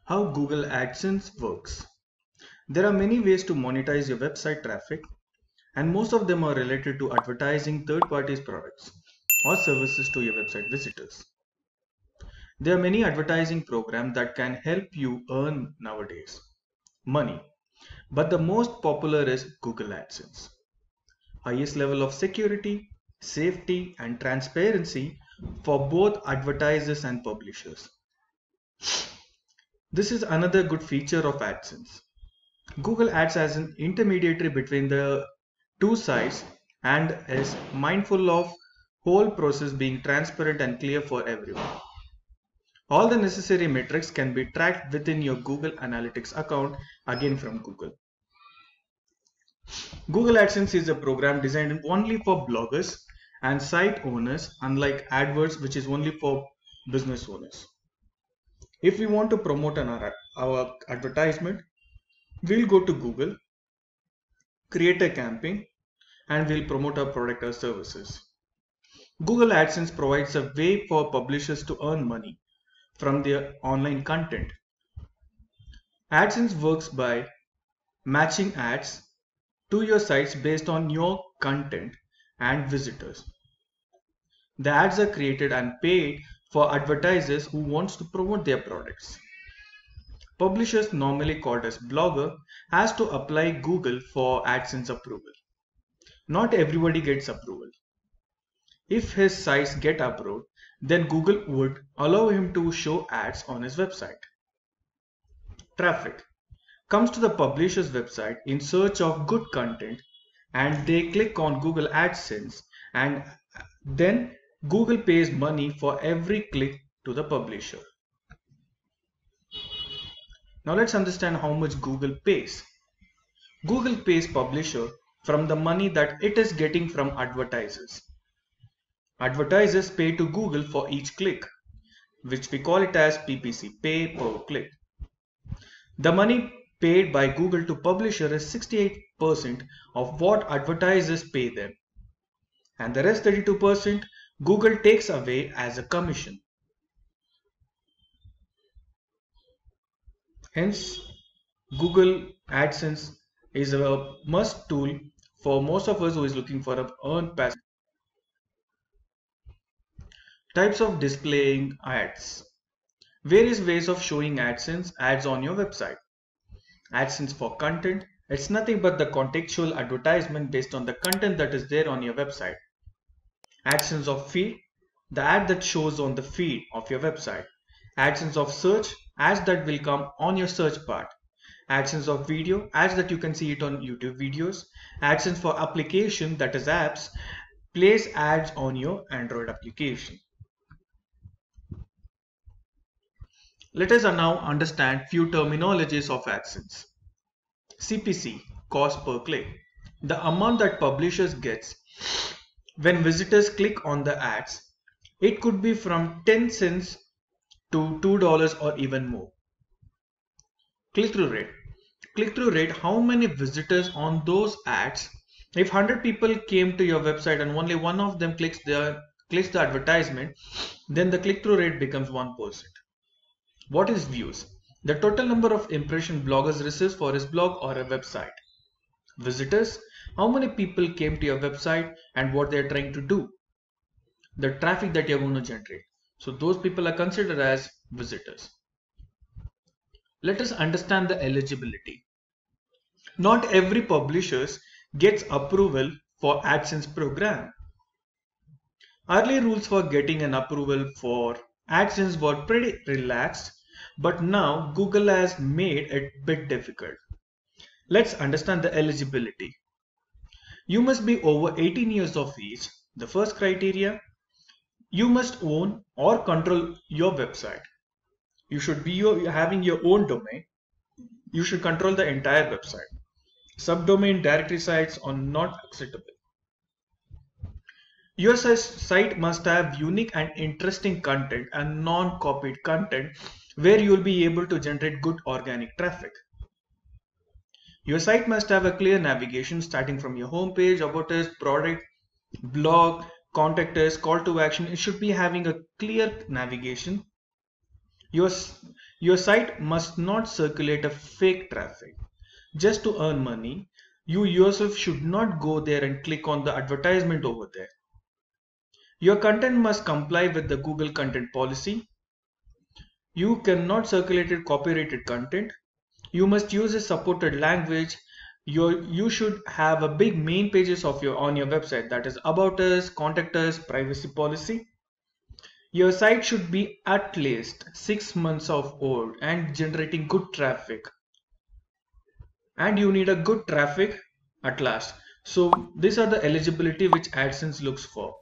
How Google AdSense works. There are many ways to monetize your website traffic, and most of them are related to advertising third parties' products or services to your website visitors. There are many advertising programs that can help you earn nowadays money, but the most popular is Google AdSense. Highest level of security, safety, and transparency for both advertisers and publishers. This is another good feature of AdSense. Google acts as an intermediary between the two sides and is mindful of whole process being transparent and clear for everyone. All the necessary metrics can be tracked within your Google Analytics account, again from Google. Google AdSense is a program designed only for bloggers and site owners, unlike AdWords, which is only for business owners. If we want to promote our advertisement, we'll go to Google, create a campaign, and we'll promote our product or services. Google AdSense provides a way for publishers to earn money from their online content. AdSense works by matching ads to your sites based on your content and visitors. The ads are created and paid for advertisers who wants to promote their products. Publishers, normally called as blogger, has to apply Google for AdSense approval. Not everybody gets approval. If his sites get approved, then Google would allow him to show ads on his website. Traffic comes to the publisher's website in search of good content, and they click on Google AdSense, and then Google pays money for every click to the publisher. Now let's understand how much Google pays. Google pays publisher from the money that it is getting from advertisers. Advertisers pay to Google for each click, which we call it as PPC, pay per click. The money paid by Google to publisher is 68% of what advertisers pay them, and the rest 32% Google takes away as a commission. Hence, Google AdSense is a must tool for most of us who is looking for a earn passive. Types of displaying ads. Various ways of showing AdSense ads on your website. AdSense for content. It's nothing but the contextual advertisement based on the content that is there on your website. AdSense of feed. The ad that shows on the feed of your website. AdSense of search. Ads that will come on your search part. AdSense of video. Ads that you can see it on YouTube videos. AdSense for application, that is apps. Place ads on your Android application. Let us now understand few terminologies of AdSense. CPC, cost per click. The amount that publishers gets when visitors click on the ads. It could be from 10 cents to $2 or even more. Click-through rate. Click-through rate, how many visitors on those ads. If 100 people came to your website and only one of them clicks the advertisement, then the click-through rate becomes 1%. What is views? The total number of impressions bloggers receives for his blog or a website. Visitors, how many people came to your website and what they are trying to do. The traffic that you are going to generate. So those people are considered as visitors. Let us understand the eligibility. Not every publisher gets approval for AdSense program. Early rules for getting an approval for AdSense were pretty relaxed, but now Google has made it a bit difficult. Let's understand the eligibility. You must be over 18 years of age. The first criteria. You must own or control your website. You should be having your own domain. You should control the entire website. Subdomain directory sites are not acceptable. Your site must have unique and interesting content and non-copied content where you will be able to generate good organic traffic. Your site must have a clear navigation starting from your home page, about us, product, blog, contact us, call to action. It should be having a clear navigation. Your, your site must not circulate a fake traffic. Just to earn money, you yourself should not go there and click on the advertisement over there. Your content must comply with the Google content policy. You cannot circulate copyrighted content. You must use a supported language. You should have a big main pages of on your website, that is about us, contact us, privacy policy. Your site should be at least 6 months of old and generating good traffic. And you need a good traffic at last. So these are the eligibility which AdSense looks for.